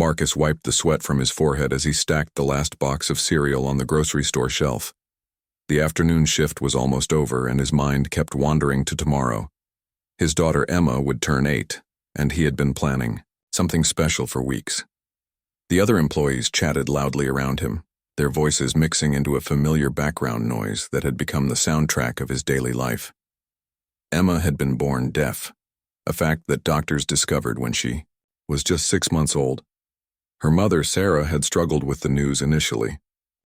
Marcus wiped the sweat from his forehead as he stacked the last box of cereal on the grocery store shelf. The afternoon shift was almost over, and his mind kept wandering to tomorrow. His daughter Emma would turn 8, and he had been planning something special for weeks. The other employees chatted loudly around him, their voices mixing into a familiar background noise that had become the soundtrack of his daily life. Emma had been born deaf, a fact that doctors discovered when she was just 6 months old. Her mother, Sarah, had struggled with the news initially.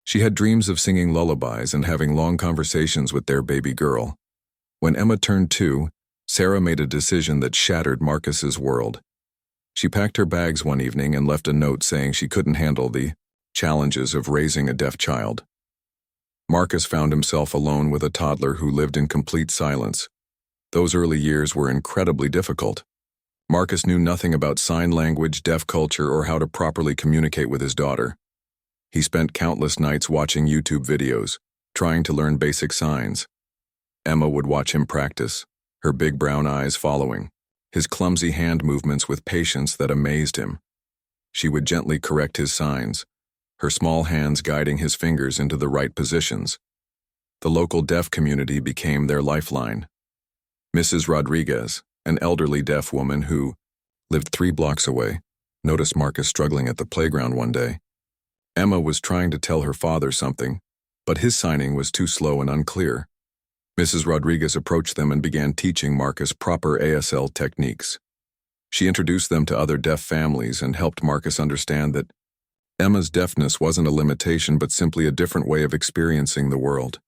She had dreams of singing lullabies and having long conversations with their baby girl. When Emma turned 2, Sarah made a decision that shattered Marcus's world. She packed her bags one evening and left a note saying she couldn't handle the challenges of raising a deaf child. Marcus found himself alone with a toddler who lived in complete silence. Those early years were incredibly difficult. Marcus knew nothing about sign language, deaf culture, or how to properly communicate with his daughter. He spent countless nights watching YouTube videos, trying to learn basic signs. Emma would watch him practice, her big brown eyes following, his clumsy hand movements with patience that amazed him. She would gently correct his signs, her small hands guiding his fingers into the right positions. The local deaf community became their lifeline. Mrs. Rodriguez, an elderly deaf woman who lived 3 blocks away, noticed Marcus struggling at the playground one day. Emma was trying to tell her father something, but his signing was too slow and unclear. Mrs. Rodriguez approached them and began teaching Marcus proper ASL techniques. She introduced them to other deaf families and helped Marcus understand that Emma's deafness wasn't a limitation but simply a different way of experiencing the world.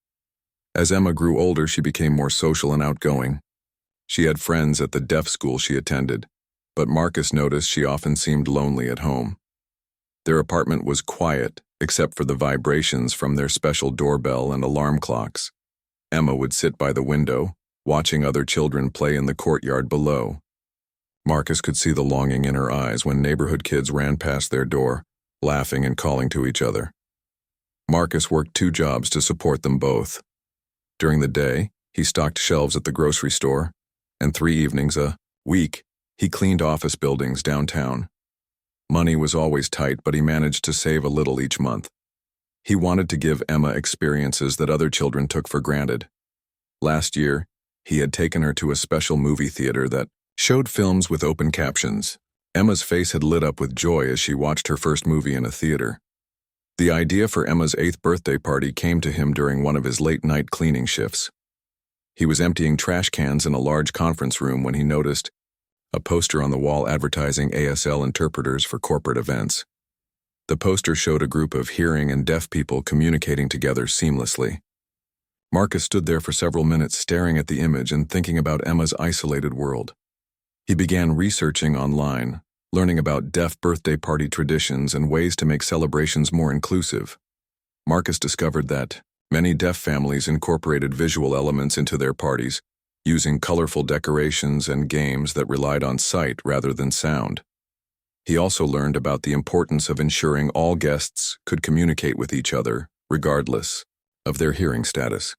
As Emma grew older, she became more social and outgoing. She had friends at the deaf school she attended, but Marcus noticed she often seemed lonely at home. Their apartment was quiet, except for the vibrations from their special doorbell and alarm clocks. Emma would sit by the window, watching other children play in the courtyard below. Marcus could see the longing in her eyes when neighborhood kids ran past their door, laughing and calling to each other. Marcus worked 2 jobs to support them both. During the day, he stocked shelves at the grocery store, and 3 evenings a week, he cleaned office buildings downtown. Money was always tight, but he managed to save a little each month. He wanted to give Emma experiences that other children took for granted. Last year, he had taken her to a special movie theater that showed films with open captions. Emma's face had lit up with joy as she watched her first movie in a theater. The idea for Emma's 8th birthday party came to him during one of his late-night cleaning shifts. He was emptying trash cans in a large conference room when he noticed a poster on the wall advertising ASL interpreters for corporate events. The poster showed a group of hearing and deaf people communicating together seamlessly. Marcus stood there for several minutes staring at the image and thinking about Emma's isolated world. He began researching online, learning about deaf birthday party traditions and ways to make celebrations more inclusive. Marcus discovered that many deaf families incorporated visual elements into their parties, using colorful decorations and games that relied on sight rather than sound. He also learned about the importance of ensuring all guests could communicate with each other, regardless of their hearing status.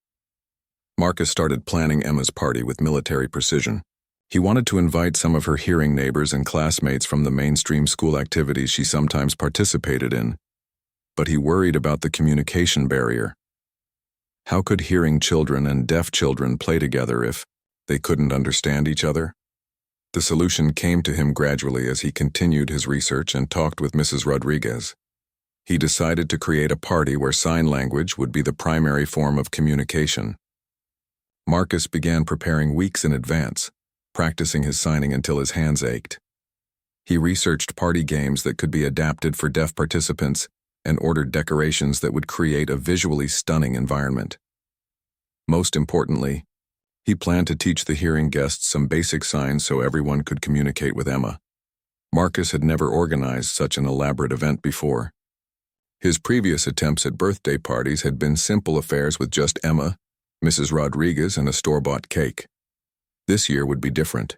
Marcus started planning Emma's party with military precision. He wanted to invite some of her hearing neighbors and classmates from the mainstream school activities she sometimes participated in, but he worried about the communication barrier. How could hearing children and deaf children play together if they couldn't understand each other? The solution came to him gradually as he continued his research and talked with Mrs. Rodriguez. He decided to create a party where sign language would be the primary form of communication. Marcus began preparing weeks in advance, practicing his signing until his hands ached. He researched party games that could be adapted for deaf participants and ordered decorations that would create a visually stunning environment. Most importantly, he planned to teach the hearing guests some basic signs so everyone could communicate with Emma. Marcus had never organized such an elaborate event before. His previous attempts at birthday parties had been simple affairs with just Emma, Mrs. Rodriguez, and a store-bought cake. This year would be different.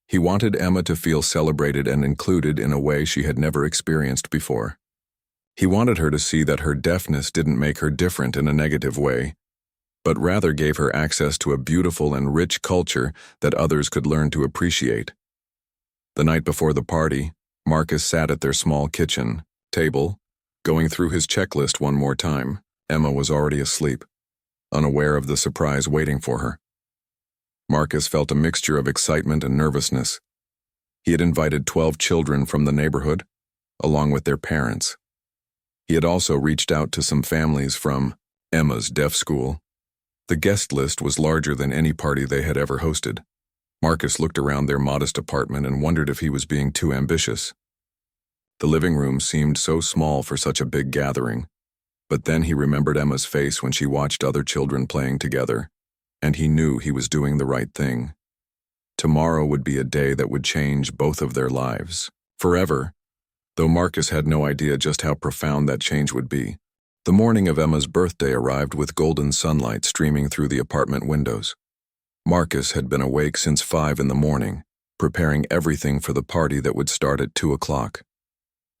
He wanted Emma to feel celebrated and included in a way she had never experienced before. He wanted her to see that her deafness didn't make her different in a negative way, but rather gave her access to a beautiful and rich culture that others could learn to appreciate. The night before the party, Marcus sat at their small kitchen table, going through his checklist one more time. Emma was already asleep, unaware of the surprise waiting for her. Marcus felt a mixture of excitement and nervousness. He had invited 12 children from the neighborhood, along with their parents. He had also reached out to some families from Emma's deaf school. The guest list was larger than any party they had ever hosted. Marcus looked around their modest apartment and wondered if he was being too ambitious. The living room seemed so small for such a big gathering, but then he remembered Emma's face when she watched other children playing together, and he knew he was doing the right thing. Tomorrow would be a day that would change both of their lives, forever, though Marcus had no idea just how profound that change would be. The morning of Emma's birthday arrived with golden sunlight streaming through the apartment windows. Marcus had been awake since 5 in the morning, preparing everything for the party that would start at 2 o'clock.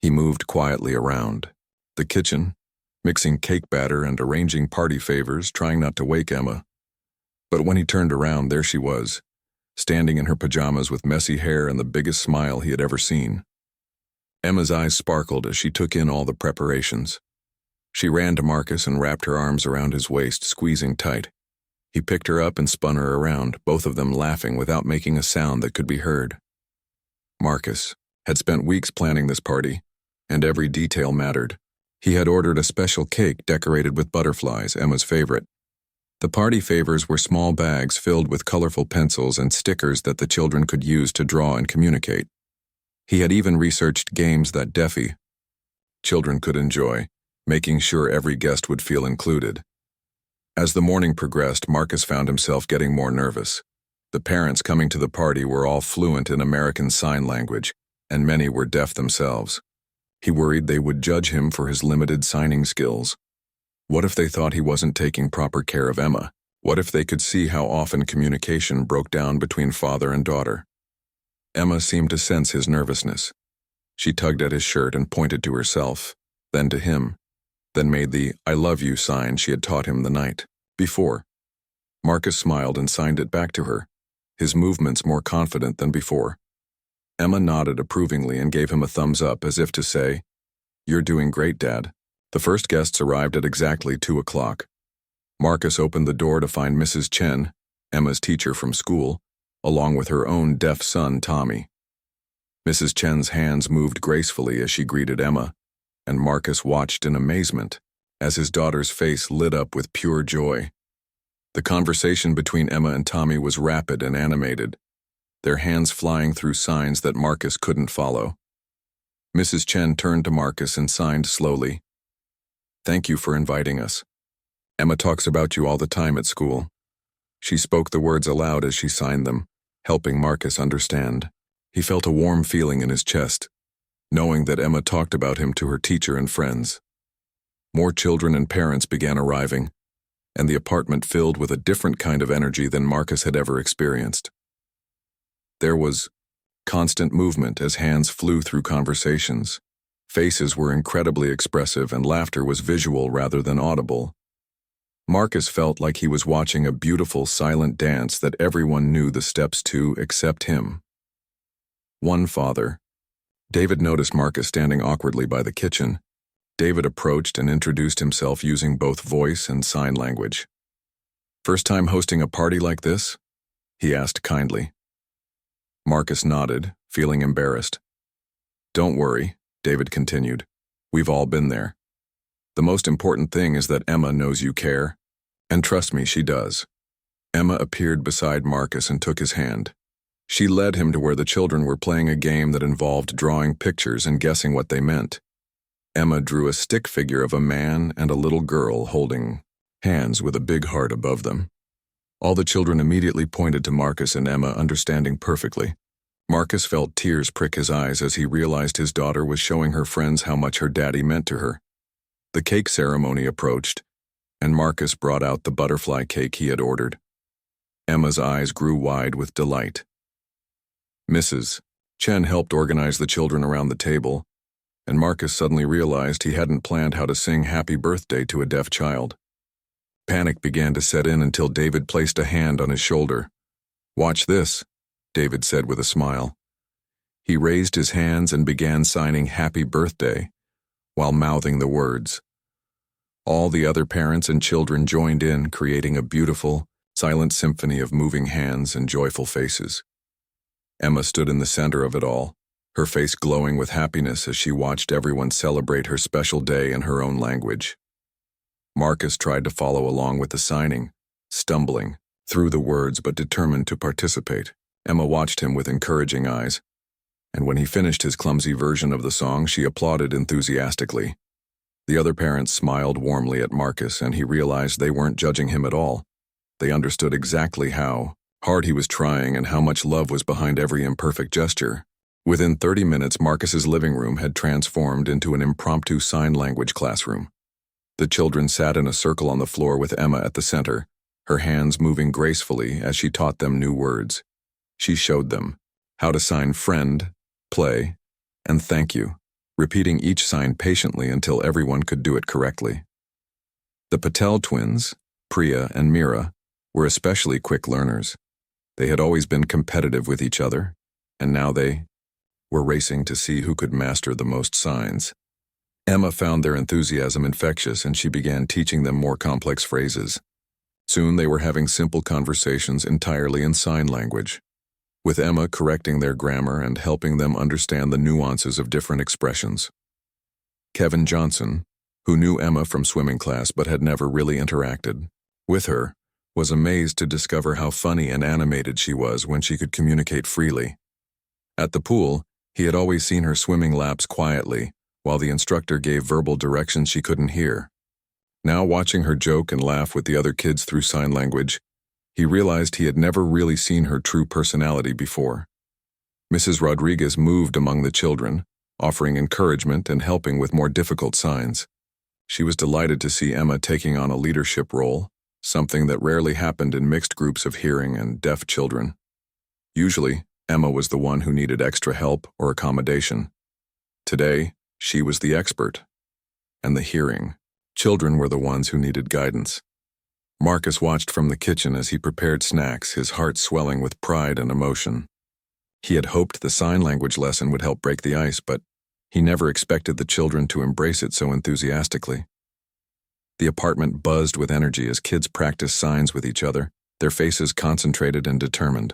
He moved quietly around the kitchen, mixing cake batter and arranging party favors, trying not to wake Emma. But when he turned around, there she was, standing in her pajamas with messy hair and the biggest smile he had ever seen. Emma's eyes sparkled as she took in all the preparations. She ran to Marcus and wrapped her arms around his waist, squeezing tight. He picked her up and spun her around, both of them laughing without making a sound that could be heard. Marcus had spent weeks planning this party, and every detail mattered. He had ordered a special cake decorated with butterflies, Emma's favorite. The party favors were small bags filled with colorful pencils and stickers that the children could use to draw and communicate. He had even researched games that deaf children could enjoy, making sure every guest would feel included. As the morning progressed, Marcus found himself getting more nervous. The parents coming to the party were all fluent in American Sign Language, and many were deaf themselves. He worried they would judge him for his limited signing skills. What if they thought he wasn't taking proper care of Emma? What if they could see how often communication broke down between father and daughter? Emma seemed to sense his nervousness. She tugged at his shirt and pointed to herself, then to him, then made the "I love you" sign she had taught him the night before. Marcus smiled and signed it back to her, his movements more confident than before. Emma nodded approvingly and gave him a thumbs up as if to say, "You're doing great, Dad." The first guests arrived at exactly 2 o'clock. Marcus opened the door to find Mrs. Chen, Emma's teacher from school, along with her own deaf son, Tommy. Mrs. Chen's hands moved gracefully as she greeted Emma, and Marcus watched in amazement as his daughter's face lit up with pure joy. The conversation between Emma and Tommy was rapid and animated, their hands flying through signs that Marcus couldn't follow. Mrs. Chen turned to Marcus and signed slowly, "Thank you for inviting us. Emma talks about you all the time at school." She spoke the words aloud as she signed them, helping Marcus understand. He felt a warm feeling in his chest, knowing that Emma talked about him to her teacher and friends. More children and parents began arriving, and the apartment filled with a different kind of energy than Marcus had ever experienced. There was constant movement as hands flew through conversations. Faces were incredibly expressive and laughter was visual rather than audible. Marcus felt like he was watching a beautiful silent dance that everyone knew the steps to except him. One father, David, noticed Marcus standing awkwardly by the kitchen. David approached and introduced himself using both voice and sign language. "First time hosting a party like this?" he asked kindly. Marcus nodded, feeling embarrassed. "Don't worry," David continued. "We've all been there. The most important thing is that Emma knows you care, and trust me, she does." Emma appeared beside Marcus and took his hand. She led him to where the children were playing a game that involved drawing pictures and guessing what they meant. Emma drew a stick figure of a man and a little girl holding hands with a big heart above them. All the children immediately pointed to Marcus and Emma, understanding perfectly. Marcus felt tears prick his eyes as he realized his daughter was showing her friends how much her daddy meant to her. The cake ceremony approached, and Marcus brought out the butterfly cake he had ordered. Emma's eyes grew wide with delight. Mrs. Chen helped organize the children around the table, and Marcus suddenly realized he hadn't planned how to sing happy birthday to a deaf child. Panic began to set in until David placed a hand on his shoulder. "Watch this," David said with a smile. He raised his hands and began signing "Happy Birthday" while mouthing the words. All the other parents and children joined in, creating a beautiful, silent symphony of moving hands and joyful faces. Emma stood in the center of it all, her face glowing with happiness as she watched everyone celebrate her special day in her own language. Marcus tried to follow along with the signing, stumbling through the words but determined to participate. Emma watched him with encouraging eyes, and when he finished his clumsy version of the song, she applauded enthusiastically. The other parents smiled warmly at Marcus, and he realized they weren't judging him at all. They understood exactly how hard he was trying and how much love was behind every imperfect gesture. Within 30 minutes, Marcus's living room had transformed into an impromptu sign language classroom. The children sat in a circle on the floor with Emma at the center, her hands moving gracefully as she taught them new words. She showed them how to sign friend, play, and thank you, repeating each sign patiently until everyone could do it correctly. The Patel twins, Priya and Meera, were especially quick learners. They had always been competitive with each other, and now they were racing to see who could master the most signs. Emma found their enthusiasm infectious, and she began teaching them more complex phrases. Soon they were having simple conversations entirely in sign language, with Emma correcting their grammar and helping them understand the nuances of different expressions. Kevin Johnson, who knew Emma from swimming class but had never really interacted with her, was amazed to discover how funny and animated she was when she could communicate freely. At the pool, he had always seen her swimming laps quietly, while the instructor gave verbal directions she couldn't hear. Now, watching her joke and laugh with the other kids through sign language, he realized he had never really seen her true personality before. Mrs. Rodriguez moved among the children, offering encouragement and helping with more difficult signs. She was delighted to see Emma taking on a leadership role, something that rarely happened in mixed groups of hearing and deaf children. Usually, Emma was the one who needed extra help or accommodation. Today, she was the expert, and the hearing children were the ones who needed guidance. Marcus watched from the kitchen as he prepared snacks, his heart swelling with pride and emotion. He had hoped the sign language lesson would help break the ice, but he never expected the children to embrace it so enthusiastically. The apartment buzzed with energy as kids practiced signs with each other, their faces concentrated and determined.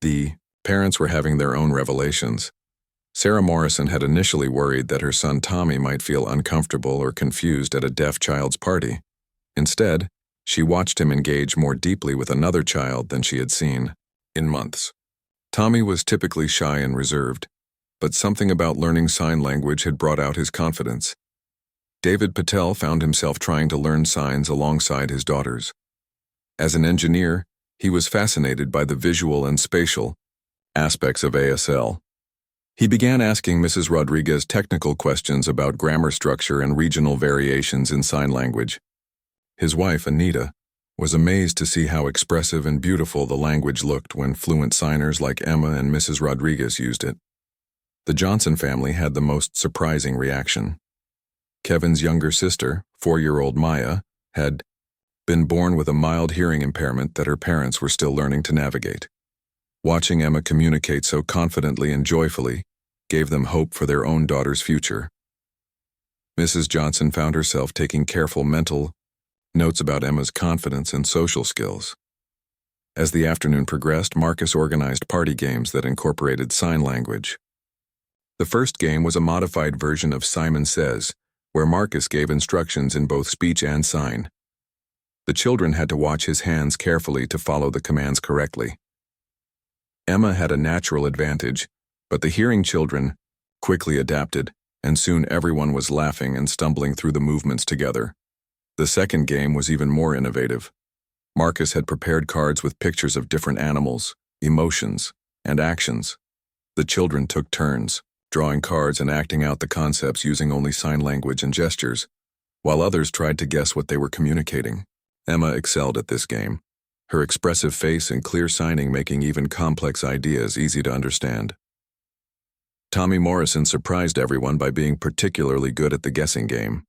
The parents were having their own revelations. Sarah Morrison had initially worried that her son Tommy might feel uncomfortable or confused at a deaf child's party. Instead, she watched him engage more deeply with another child than she had seen in months. Tommy was typically shy and reserved, but something about learning sign language had brought out his confidence. David Patel found himself trying to learn signs alongside his daughters. As an engineer, he was fascinated by the visual and spatial aspects of ASL. He began asking Mrs. Rodriguez technical questions about grammar structure and regional variations in sign language. His wife, Anita, was amazed to see how expressive and beautiful the language looked when fluent signers like Emma and Mrs. Rodriguez used it. The Johnson family had the most surprising reaction. Kevin's younger sister, 4-year-old Maya, had been born with a mild hearing impairment that her parents were still learning to navigate. Watching Emma communicate so confidently and joyfully gave them hope for their own daughter's future. Mrs. Johnson found herself taking careful mental notes about Emma's confidence and social skills. As the afternoon progressed, Marcus organized party games that incorporated sign language. The first game was a modified version of Simon Says, where Marcus gave instructions in both speech and sign. The children had to watch his hands carefully to follow the commands correctly. Emma had a natural advantage, but the hearing children quickly adapted, and soon everyone was laughing and stumbling through the movements together. The second game was even more innovative. Marcus had prepared cards with pictures of different animals, emotions, and actions. The children took turns, drawing cards and acting out the concepts using only sign language and gestures, while others tried to guess what they were communicating. Emma excelled at this game, her expressive face and clear signing making even complex ideas easy to understand. Tommy Morrison surprised everyone by being particularly good at the guessing game.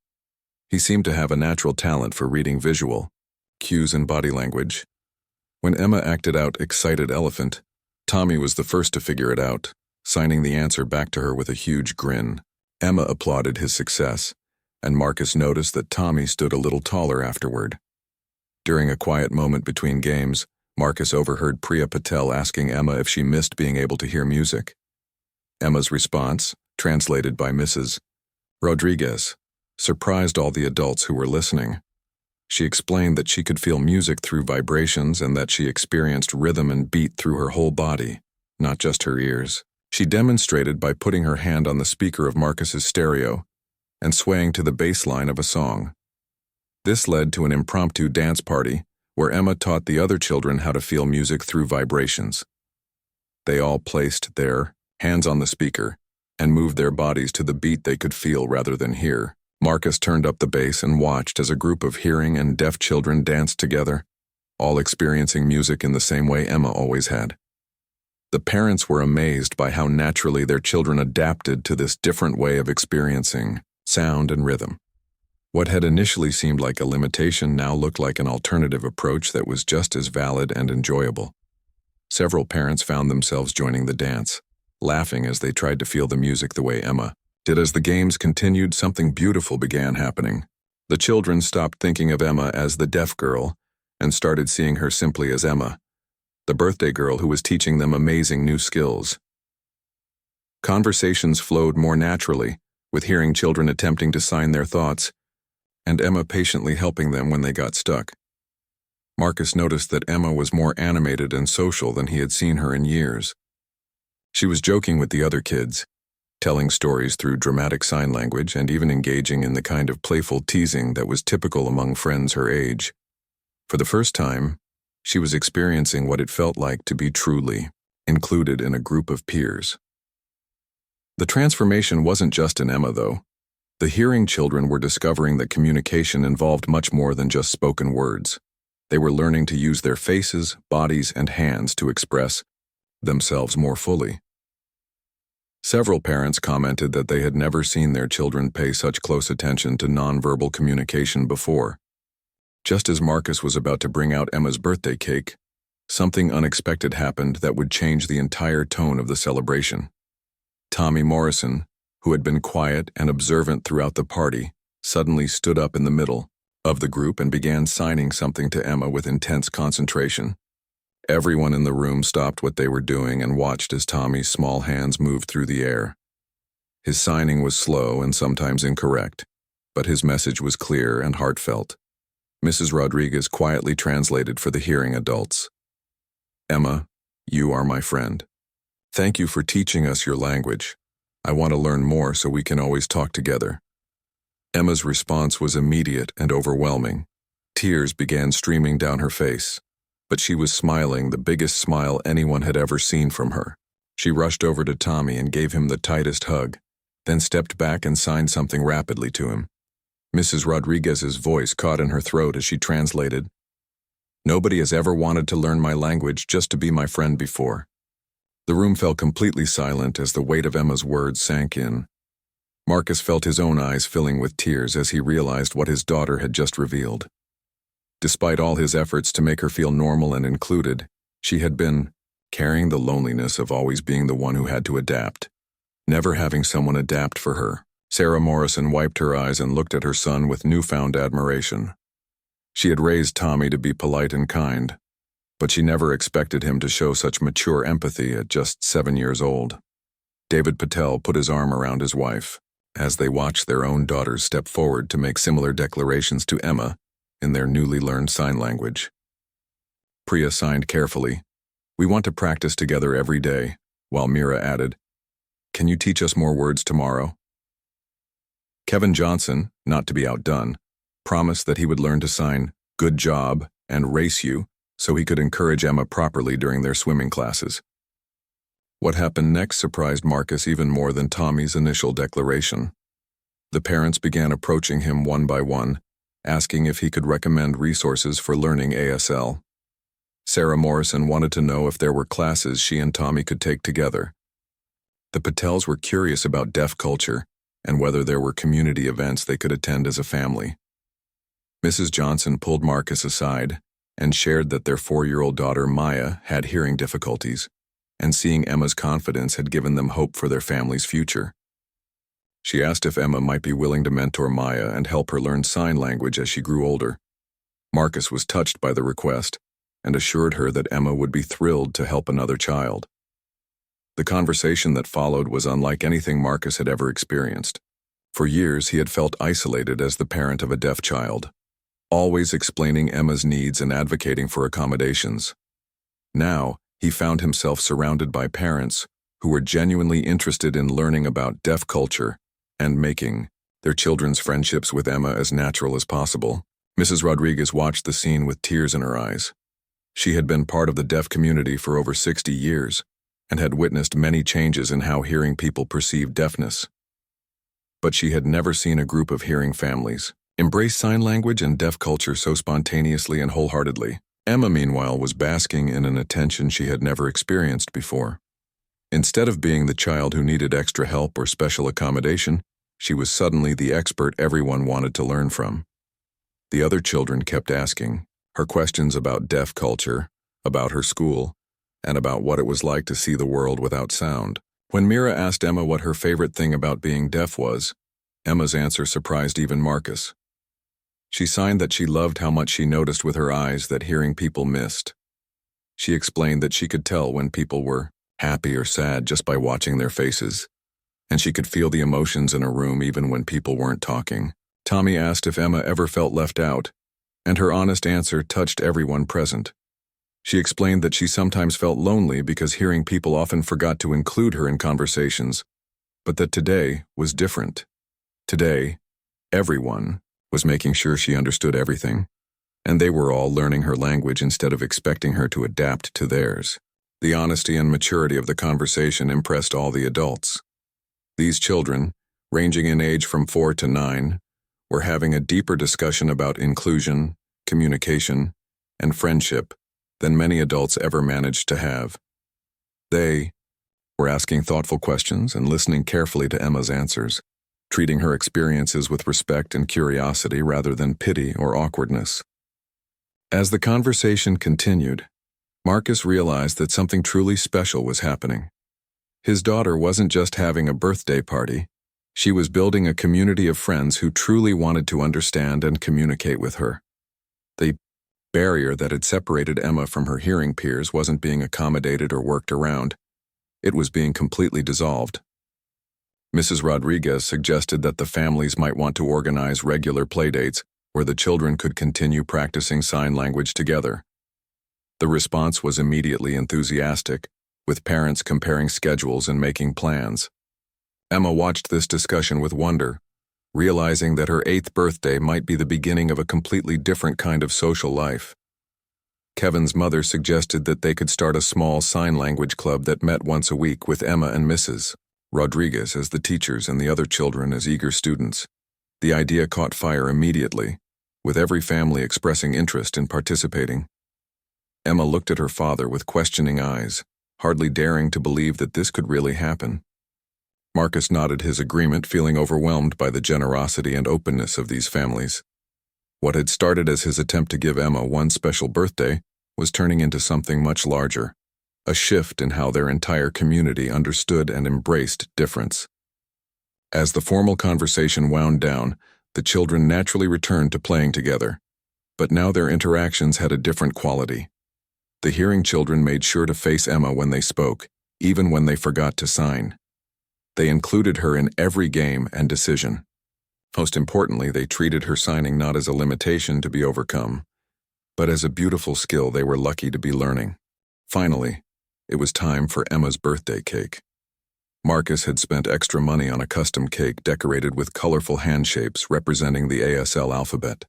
He seemed to have a natural talent for reading visual cues and body language. When Emma acted out excited elephant, Tommy was the first to figure it out, signing the answer back to her with a huge grin. Emma applauded his success, and Marcus noticed that Tommy stood a little taller afterward. During a quiet moment between games, Marcus overheard Priya Patel asking Emma if she missed being able to hear music. Emma's response, translated by Mrs. Rodriguez, surprised all the adults who were listening. She explained that she could feel music through vibrations and that she experienced rhythm and beat through her whole body, not just her ears. She demonstrated by putting her hand on the speaker of Marcus's stereo and swaying to the bass line of a song. This led to an impromptu dance party where Emma taught the other children how to feel music through vibrations. They all placed their hands on the speaker and moved their bodies to the beat they could feel rather than hear. Marcus turned up the bass and watched as a group of hearing and deaf children danced together, all experiencing music in the same way Emma always had. The parents were amazed by how naturally their children adapted to this different way of experiencing sound and rhythm. What had initially seemed like a limitation now looked like an alternative approach that was just as valid and enjoyable. Several parents found themselves joining the dance, laughing as they tried to feel the music the way Emma did. As the games continued, something beautiful began happening. The children stopped thinking of Emma as the deaf girl and started seeing her simply as Emma, the birthday girl who was teaching them amazing new skills. Conversations flowed more naturally, with hearing children attempting to sign their thoughts, and Emma patiently helping them when they got stuck. Marcus noticed that Emma was more animated and social than he had seen her in years. She was joking with the other kids, telling stories through dramatic sign language and even engaging in the kind of playful teasing that was typical among friends her age. For the first time, she was experiencing what it felt like to be truly included in a group of peers. The transformation wasn't just in Emma, though. The hearing children were discovering that communication involved much more than just spoken words. They were learning to use their faces, bodies, and hands to express themselves more fully. Several parents commented that they had never seen their children pay such close attention to nonverbal communication before. Just as Marcus was about to bring out Emma's birthday cake, something unexpected happened that would change the entire tone of the celebration. Tommy Morrison, who had been quiet and observant throughout the party, suddenly stood up in the middle of the group and began signing something to Emma with intense concentration. Everyone in the room stopped what they were doing and watched as Tommy's small hands moved through the air. His signing was slow and sometimes incorrect, but his message was clear and heartfelt. Mrs. Rodriguez quietly translated for the hearing adults. "Emma, you are my friend. Thank you for teaching us your language. I want to learn more so we can always talk together." Emma's response was immediate and overwhelming. Tears began streaming down her face, but she was smiling the biggest smile anyone had ever seen from her. She rushed over to Tommy and gave him the tightest hug, then stepped back and signed something rapidly to him. Mrs. Rodriguez's voice caught in her throat as she translated, "Nobody has ever wanted to learn my language just to be my friend before." The room fell completely silent as the weight of Emma's words sank in. Marcus felt his own eyes filling with tears as he realized what his daughter had just revealed. Despite all his efforts to make her feel normal and included, she had been carrying the loneliness of always being the one who had to adapt, never having someone adapt for her. Sarah Morrison wiped her eyes and looked at her son with newfound admiration. She had raised Tommy to be polite and kind, but she never expected him to show such mature empathy at just 7 years old. David Patel put his arm around his wife as they watched their own daughters step forward to make similar declarations to Emma in their newly learned sign language. Priya signed carefully, "We want to practice together every day," while Mira added, "Can you teach us more words tomorrow?" Kevin Johnson, not to be outdone, promised that he would learn to sign "good job" and "race you" so he could encourage Emma properly during their swimming classes. What happened next surprised Marcus even more than Tommy's initial declaration. The parents began approaching him one by one, asking if he could recommend resources for learning ASL. Sarah Morrison wanted to know if there were classes she and Tommy could take together. The Patels were curious about deaf culture and whether there were community events they could attend as a family. Mrs. Johnson pulled Marcus aside and shared that their 4-year-old daughter Maya had hearing difficulties, and seeing Emma's confidence had given them hope for their family's future. She asked if Emma might be willing to mentor Maya and help her learn sign language as she grew older. Marcus was touched by the request and assured her that Emma would be thrilled to help another child. The conversation that followed was unlike anything Marcus had ever experienced. For years, he had felt isolated as the parent of a deaf child, always explaining Emma's needs and advocating for accommodations. Now, he found himself surrounded by parents who were genuinely interested in learning about deaf culture and making their children's friendships with Emma as natural as possible. Mrs. Rodriguez watched the scene with tears in her eyes. She had been part of the deaf community for over 60 years and had witnessed many changes in how hearing people perceived deafness. But she had never seen a group of hearing families embrace sign language and deaf culture so spontaneously and wholeheartedly. Emma, meanwhile, was basking in an attention she had never experienced before. Instead of being the child who needed extra help or special accommodation, she was suddenly the expert everyone wanted to learn from. The other children kept asking her questions about deaf culture, about her school, and about what it was like to see the world without sound. When Mira asked Emma what her favorite thing about being deaf was, Emma's answer surprised even Marcus. She signed that she loved how much she noticed with her eyes that hearing people missed. She explained that she could tell when people were happy or sad just by watching their faces, and she could feel the emotions in a room even when people weren't talking. Tommy asked if Emma ever felt left out, and her honest answer touched everyone present. She explained that she sometimes felt lonely because hearing people often forgot to include her in conversations, but that today was different. Today, everyone was making sure she understood everything, and they were all learning her language instead of expecting her to adapt to theirs. The honesty and maturity of the conversation impressed all the adults. These children, ranging in age from 4 to 9, were having a deeper discussion about inclusion, communication, and friendship than many adults ever managed to have. They were asking thoughtful questions and listening carefully to Emma's answers, treating her experiences with respect and curiosity rather than pity or awkwardness. As the conversation continued, Marcus realized that something truly special was happening. His daughter wasn't just having a birthday party, she was building a community of friends who truly wanted to understand and communicate with her. The barrier that had separated Emma from her hearing peers wasn't being accommodated or worked around. It was being completely dissolved. Mrs. Rodriguez suggested that the families might want to organize regular playdates where the children could continue practicing sign language together. The response was immediately enthusiastic, with parents comparing schedules and making plans. Emma watched this discussion with wonder, realizing that her 8th birthday might be the beginning of a completely different kind of social life. Kevin's mother suggested that they could start a small sign language club that met once a week with Emma and Mrs. Rodriguez as the teachers and the other children as eager students. The idea caught fire immediately, with every family expressing interest in participating. Emma looked at her father with questioning eyes, hardly daring to believe that this could really happen. Marcus nodded his agreement, feeling overwhelmed by the generosity and openness of these families. What had started as his attempt to give Emma one special birthday was turning into something much larger, a shift in how their entire community understood and embraced difference. As the formal conversation wound down, the children naturally returned to playing together, but now their interactions had a different quality. The hearing children made sure to face Emma when they spoke, even when they forgot to sign. They included her in every game and decision. Most importantly, they treated her signing not as a limitation to be overcome, but as a beautiful skill they were lucky to be learning. Finally, it was time for Emma's birthday cake. Marcus had spent extra money on a custom cake decorated with colorful hand shapes representing the ASL alphabet.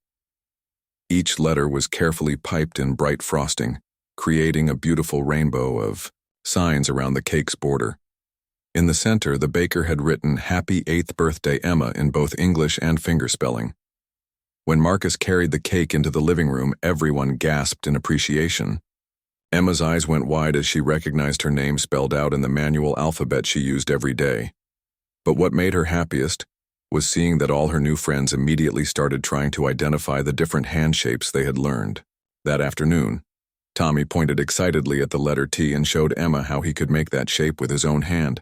Each letter was carefully piped in bright frosting, creating a beautiful rainbow of signs around the cake's border. In the center, the baker had written "Happy 8th Birthday, Emma" in both English and fingerspelling. When Marcus carried the cake into the living room, everyone gasped in appreciation. Emma's eyes went wide as she recognized her name spelled out in the manual alphabet she used every day. But what made her happiest was seeing that all her new friends immediately started trying to identify the different hand shapes they had learned. That afternoon, Tommy pointed excitedly at the letter T and showed Emma how he could make that shape with his own hand.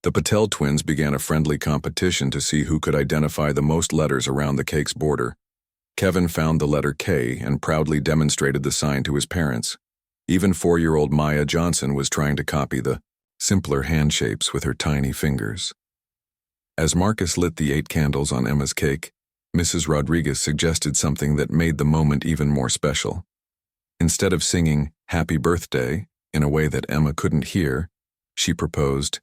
The Patel twins began a friendly competition to see who could identify the most letters around the cake's border. Kevin found the letter K and proudly demonstrated the sign to his parents. Even 4-year-old Maya Johnson was trying to copy the simpler hand shapes with her tiny fingers. As Marcus lit the 8 candles on Emma's cake, Mrs. Rodriguez suggested something that made the moment even more special. Instead of singing "Happy Birthday" in a way that Emma couldn't hear, she proposed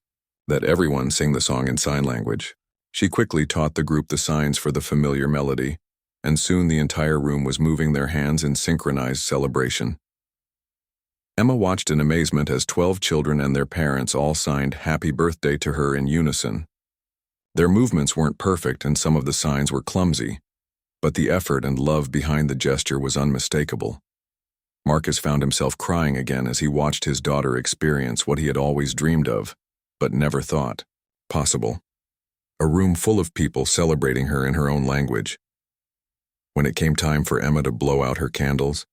that everyone sing the song in sign language. She quickly taught the group the signs for the familiar melody, and soon the entire room was moving their hands in synchronized celebration. Emma watched in amazement as 12 children and their parents all signed "Happy Birthday" to her in unison. Their movements weren't perfect and some of the signs were clumsy, but the effort and love behind the gesture was unmistakable. Marcus found himself crying again as he watched his daughter experience what he had always dreamed of, but never thought possible. A room full of people celebrating her in her own language. When it came time for Emma to blow out her candles,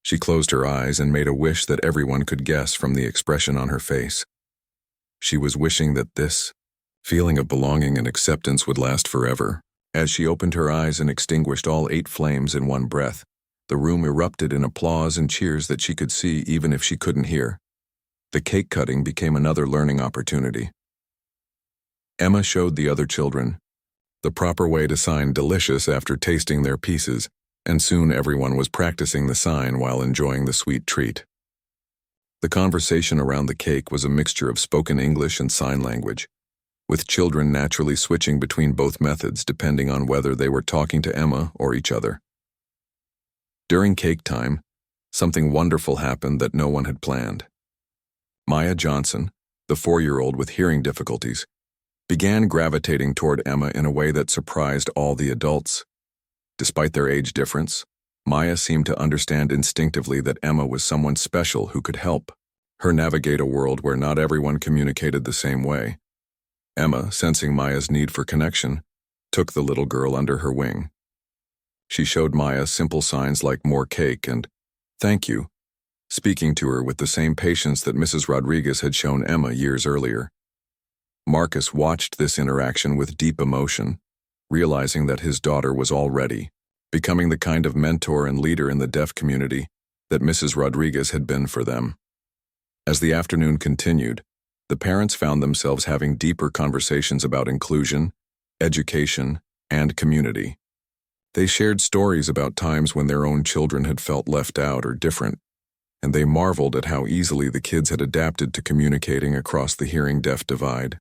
she closed her eyes and made a wish that everyone could guess from the expression on her face. She was wishing that this feeling of belonging and acceptance would last forever. As she opened her eyes and extinguished all 8 flames in one breath, the room erupted in applause and cheers that she could see even if she couldn't hear. The cake cutting became another learning opportunity. Emma showed the other children the proper way to sign delicious after tasting their pieces, and soon everyone was practicing the sign while enjoying the sweet treat. The conversation around the cake was a mixture of spoken English and sign language, with children naturally switching between both methods depending on whether they were talking to Emma or each other. During cake time, something wonderful happened that no one had planned. Maya Johnson, the 4-year-old with hearing difficulties, began gravitating toward Emma in a way that surprised all the adults. Despite their age difference, Maya seemed to understand instinctively that Emma was someone special who could help her navigate a world where not everyone communicated the same way. Emma, sensing Maya's need for connection, took the little girl under her wing. She showed Maya simple signs like "more cake" and "thank you," speaking to her with the same patience that Mrs. Rodriguez had shown Emma years earlier. Marcus watched this interaction with deep emotion, realizing that his daughter was already becoming the kind of mentor and leader in the deaf community that Mrs. Rodriguez had been for them. As the afternoon continued, the parents found themselves having deeper conversations about inclusion, education, and community. They shared stories about times when their own children had felt left out or different, and they marveled at how easily the kids had adapted to communicating across the hearing-deaf divide.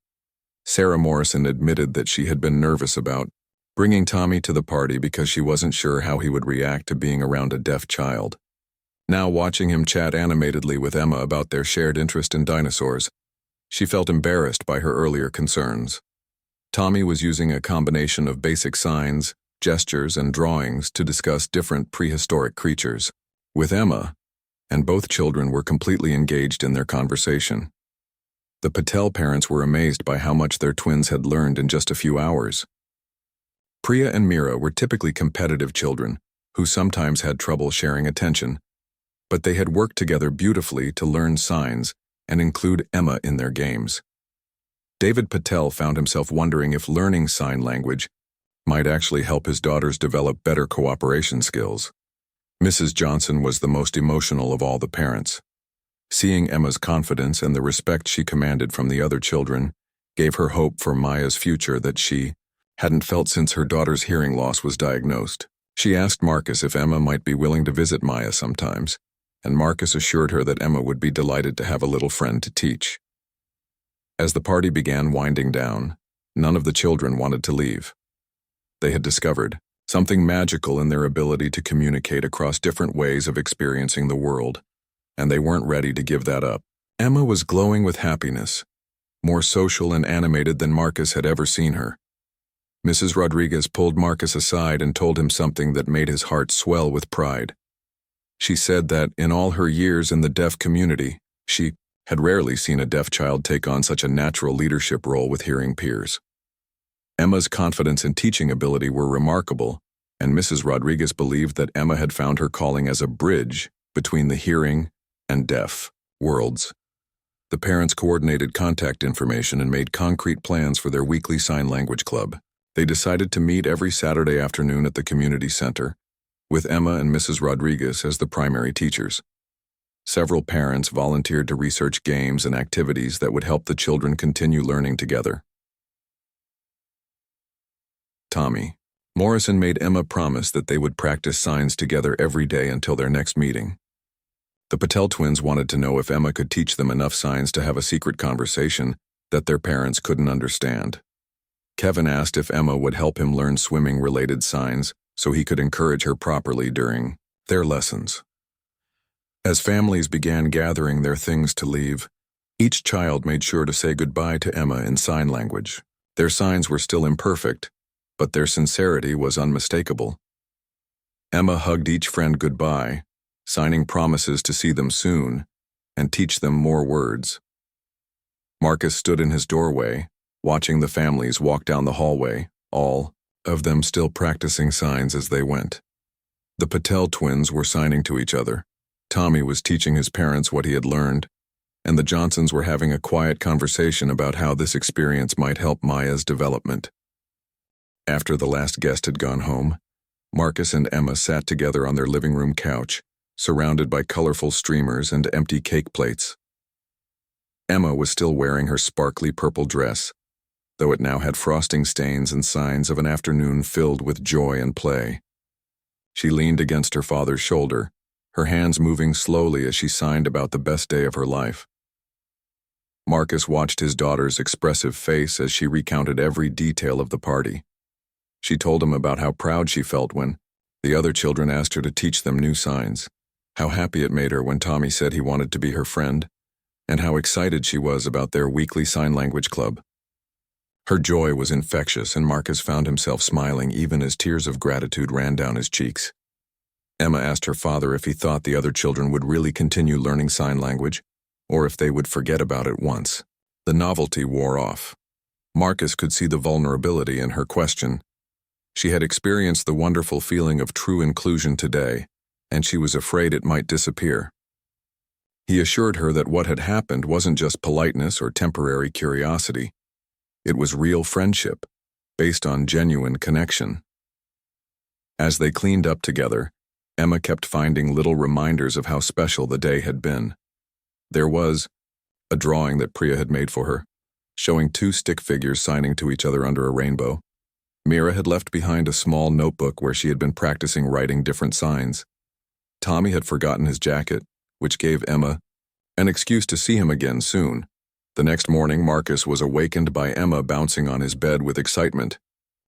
Sarah Morrison admitted that she had been nervous about bringing Tommy to the party because she wasn't sure how he would react to being around a deaf child. Now, watching him chat animatedly with Emma about their shared interest in dinosaurs, she felt embarrassed by her earlier concerns. Tommy was using a combination of basic signs, gestures, and drawings to discuss different prehistoric creatures with Emma, and both children were completely engaged in their conversation. The Patel parents were amazed by how much their twins had learned in just a few hours. Priya and Mira were typically competitive children who sometimes had trouble sharing attention, but they had worked together beautifully to learn signs and include Emma in their games. David Patel found himself wondering if learning sign language might actually help his daughters develop better cooperation skills. Mrs. Johnson was the most emotional of all the parents. Seeing Emma's confidence and the respect she commanded from the other children gave her hope for Maya's future that she hadn't felt since her daughter's hearing loss was diagnosed. She asked Marcus if Emma might be willing to visit Maya sometimes, and Marcus assured her that Emma would be delighted to have a little friend to teach. As the party began winding down, none of the children wanted to leave. They had discovered something magical in their ability to communicate across different ways of experiencing the world, and they weren't ready to give that up. Emma was glowing with happiness, more social and animated than Marcus had ever seen her. Mrs. Rodriguez pulled Marcus aside and told him something that made his heart swell with pride. She said that in all her years in the deaf community, she had rarely seen a deaf child take on such a natural leadership role with hearing peers. Emma's confidence and teaching ability were remarkable, and Mrs. Rodriguez believed that Emma had found her calling as a bridge between the hearing and deaf worlds. The parents coordinated contact information and made concrete plans for their weekly sign language club. They decided to meet every Saturday afternoon at the community center, with Emma and Mrs. Rodriguez as the primary teachers. Several parents volunteered to research games and activities that would help the children continue learning together. Tommy Morrison made Emma promise that they would practice signs together every day until their next meeting. The Patel twins wanted to know if Emma could teach them enough signs to have a secret conversation that their parents couldn't understand. Kevin asked if Emma would help him learn swimming-related signs so he could encourage her properly during their lessons. As families began gathering their things to leave, each child made sure to say goodbye to Emma in sign language. Their signs were still imperfect, but their sincerity was unmistakable. Emma hugged each friend goodbye, signing promises to see them soon and teach them more words. Marcus stood in his doorway, watching the families walk down the hallway, all of them still practicing signs as they went. The Patel twins were signing to each other. Tommy was teaching his parents what he had learned, and the Johnsons were having a quiet conversation about how this experience might help Maya's development. After the last guest had gone home, Marcus and Emma sat together on their living room couch, surrounded by colorful streamers and empty cake plates. Emma was still wearing her sparkly purple dress, though it now had frosting stains and signs of an afternoon filled with joy and play. She leaned against her father's shoulder, her hands moving slowly as she signed about the best day of her life. Marcus watched his daughter's expressive face as she recounted every detail of the party. She told him about how proud she felt when the other children asked her to teach them new signs, how happy it made her when Tommy said he wanted to be her friend, and how excited she was about their weekly sign language club. Her joy was infectious, and Marcus found himself smiling even as tears of gratitude ran down his cheeks. Emma asked her father if he thought the other children would really continue learning sign language, or if they would forget about it once. The novelty wore off. Marcus could see the vulnerability in her question. She had experienced the wonderful feeling of true inclusion today, and she was afraid it might disappear. He assured her that what had happened wasn't just politeness or temporary curiosity. It was real friendship, based on genuine connection. As they cleaned up together, Emma kept finding little reminders of how special the day had been. There was a drawing that Priya had made for her, showing two stick figures signing to each other under a rainbow. Mira had left behind a small notebook where she had been practicing writing different signs. Tommy had forgotten his jacket, which gave Emma an excuse to see him again soon. The next morning, Marcus was awakened by Emma bouncing on his bed with excitement.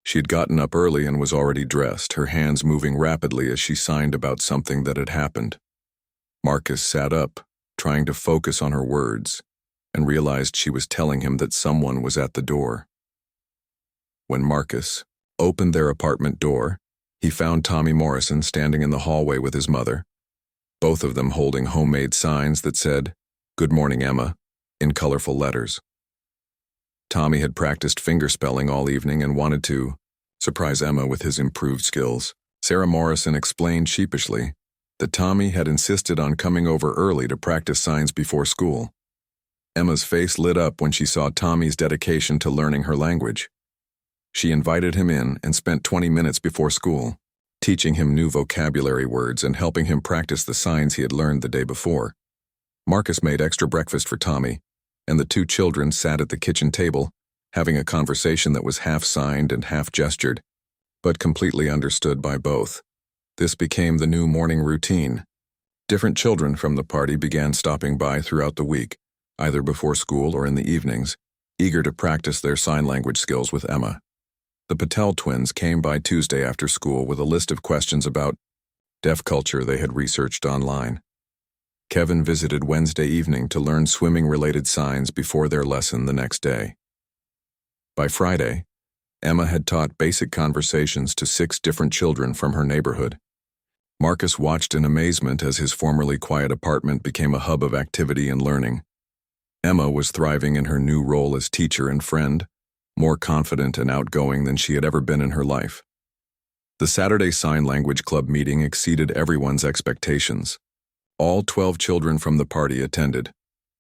She had gotten up early and was already dressed, her hands moving rapidly as she signed about something that had happened. Marcus sat up, trying to focus on her words, and realized she was telling him that someone was at the door. When Marcus opened their apartment door, he found Tommy Morrison standing in the hallway with his mother, both of them holding homemade signs that said, "Good morning, Emma," in colorful letters. Tommy had practiced fingerspelling all evening and wanted to surprise Emma with his improved skills. Sarah Morrison explained sheepishly that Tommy had insisted on coming over early to practice signs before school. Emma's face lit up when she saw Tommy's dedication to learning her language. She invited him in and spent 20 minutes before school, teaching him new vocabulary words and helping him practice the signs he had learned the day before. Marcus made extra breakfast for Tommy, and the two children sat at the kitchen table, having a conversation that was half signed and half gestured, but completely understood by both. This became the new morning routine. Different children from the party began stopping by throughout the week, either before school or in the evenings, eager to practice their sign language skills with Emma. The Patel twins came by Tuesday after school with a list of questions about deaf culture they had researched online. Kevin visited Wednesday evening to learn swimming-related signs before their lesson the next day. By Friday, Emma had taught basic conversations to 6 different children from her neighborhood. Marcus watched in amazement as his formerly quiet apartment became a hub of activity and learning. Emma was thriving in her new role as teacher and friend, more confident and outgoing than she had ever been in her life. The Saturday Sign Language Club meeting exceeded everyone's expectations. All 12 children from the party attended,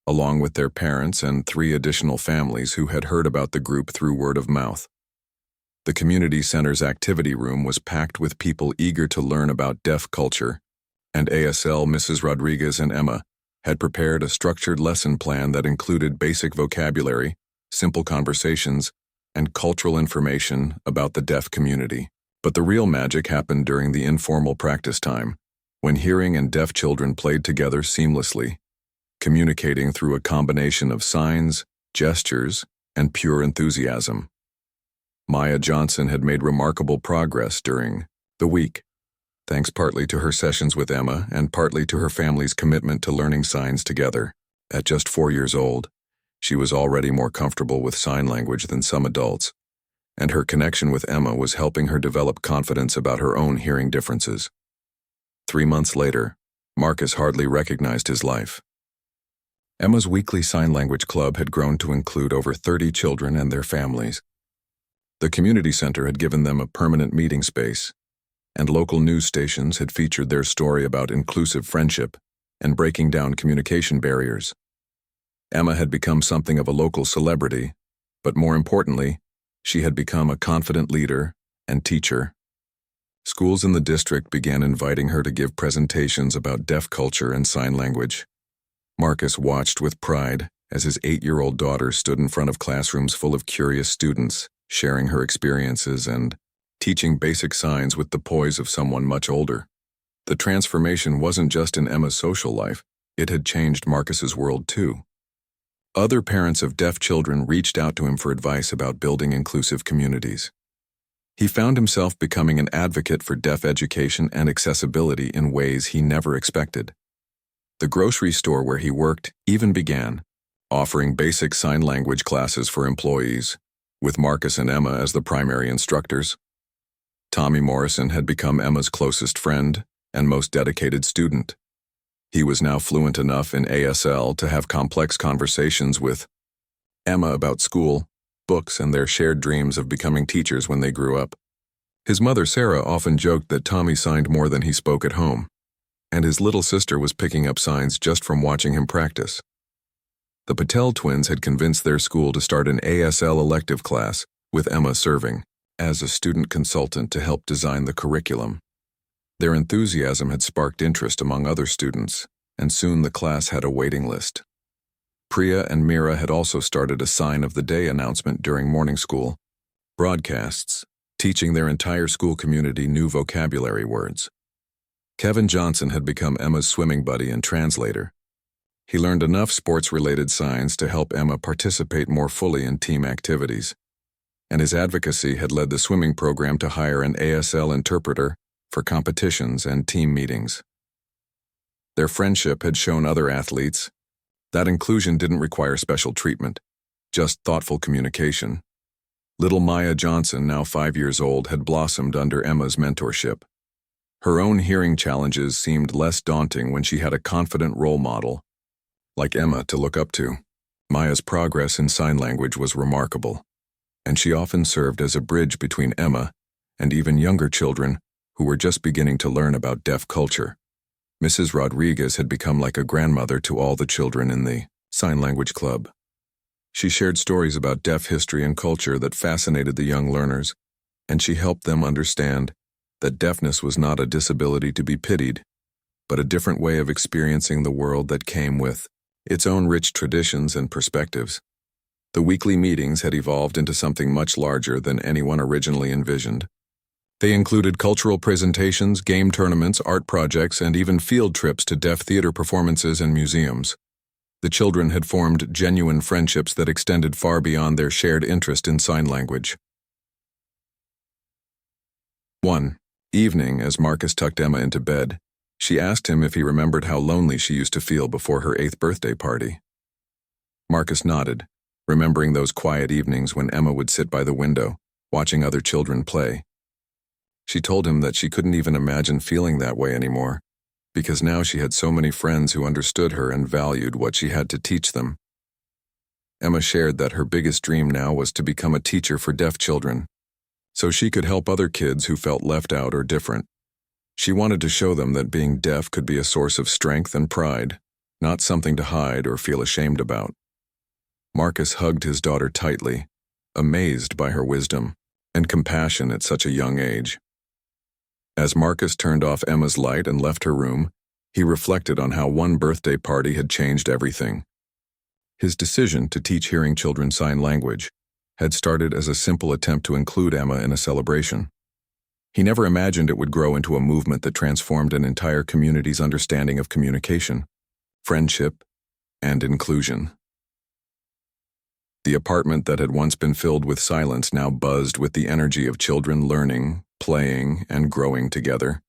along with their parents and 3 additional families who had heard about the group through word of mouth. The community center's activity room was packed with people eager to learn about deaf culture, and ASL Mrs. Rodriguez and Emma had prepared a structured lesson plan that included basic vocabulary, simple conversations, and cultural information about the deaf community. But the real magic happened during the informal practice time, when hearing and deaf children played together seamlessly, communicating through a combination of signs, gestures, and pure enthusiasm. Maya Johnson had made remarkable progress during the week, thanks partly to her sessions with Emma and partly to her family's commitment to learning signs together. At just 4 years old, she was already more comfortable with sign language than some adults, and her connection with Emma was helping her develop confidence about her own hearing differences. 3 months later, Marcus hardly recognized his life. Emma's weekly sign language club had grown to include over 30 children and their families. The community center had given them a permanent meeting space, and local news stations had featured their story about inclusive friendship and breaking down communication barriers. Emma had become something of a local celebrity, but more importantly, she had become a confident leader and teacher. Schools in the district began inviting her to give presentations about deaf culture and sign language. Marcus watched with pride as his 8-year-old daughter stood in front of classrooms full of curious students, sharing her experiences and teaching basic signs with the poise of someone much older. The transformation wasn't just in Emma's social life, it had changed Marcus's world too. Other parents of deaf children reached out to him for advice about building inclusive communities. He found himself becoming an advocate for deaf education and accessibility in ways he never expected. The grocery store where he worked even began offering basic sign language classes for employees, with Marcus and Emma as the primary instructors. Tommy Morrison had become Emma's closest friend and most dedicated student. He was now fluent enough in ASL to have complex conversations with Emma about school, books, and their shared dreams of becoming teachers when they grew up. His mother, Sarah, often joked that Tommy signed more than he spoke at home, and his little sister was picking up signs just from watching him practice. The Patel twins had convinced their school to start an ASL elective class, with Emma serving as a student consultant to help design the curriculum. Their enthusiasm had sparked interest among other students, and soon the class had a waiting list. Priya and Mira had also started a sign of the day announcement during morning school broadcasts, teaching their entire school community new vocabulary words. Kevin Johnson had become Emma's swimming buddy and translator. He learned enough sports-related signs to help Emma participate more fully in team activities, and his advocacy had led the swimming program to hire an ASL interpreter for competitions and team meetings. Their friendship had shown other athletes that inclusion didn't require special treatment, just thoughtful communication. Little Maya Johnson, now 5 years old, had blossomed under Emma's mentorship. Her own hearing challenges seemed less daunting when she had a confident role model like Emma to look up to. Maya's progress in sign language was remarkable, and she often served as a bridge between Emma and even younger children who were just beginning to learn about deaf culture. Mrs. Rodriguez had become like a grandmother to all the children in the sign language club. She shared stories about deaf history and culture that fascinated the young learners, and she helped them understand that deafness was not a disability to be pitied, but a different way of experiencing the world that came with its own rich traditions and perspectives. The weekly meetings had evolved into something much larger than anyone originally envisioned. They included cultural presentations, game tournaments, art projects, and even field trips to deaf theater performances and museums. The children had formed genuine friendships that extended far beyond their shared interest in sign language. One evening, as Marcus tucked Emma into bed, she asked him if he remembered how lonely she used to feel before her 8th birthday party. Marcus nodded, remembering those quiet evenings when Emma would sit by the window, watching other children play. She told him that she couldn't even imagine feeling that way anymore, because now she had so many friends who understood her and valued what she had to teach them. Emma shared that her biggest dream now was to become a teacher for deaf children, so she could help other kids who felt left out or different. She wanted to show them that being deaf could be a source of strength and pride, not something to hide or feel ashamed about. Marcus hugged his daughter tightly, amazed by her wisdom and compassion at such a young age. As Marcus turned off Emma's light and left her room, he reflected on how one birthday party had changed everything. His decision to teach hearing children sign language had started as a simple attempt to include Emma in a celebration. He never imagined it would grow into a movement that transformed an entire community's understanding of communication, friendship, and inclusion. The apartment that had once been filled with silence now buzzed with the energy of children learning, playing, and growing together.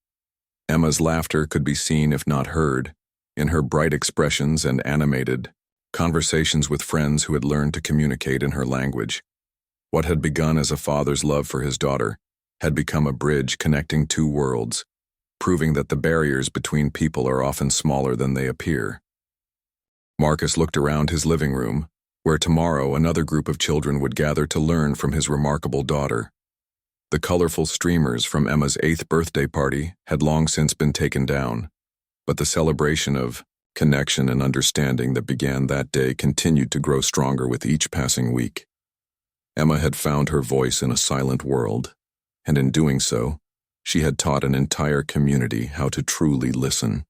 Emma's laughter could be seen if not heard, in her bright expressions and animated conversations with friends who had learned to communicate in her language. What had begun as a father's love for his daughter had become a bridge connecting two worlds, proving that the barriers between people are often smaller than they appear. Marcus looked around his living room, where tomorrow another group of children would gather to learn from his remarkable daughter. The colorful streamers from Emma's 8th birthday party had long since been taken down, but the celebration of connection and understanding that began that day continued to grow stronger with each passing week. Emma had found her voice in a silent world, and in doing so, she had taught an entire community how to truly listen.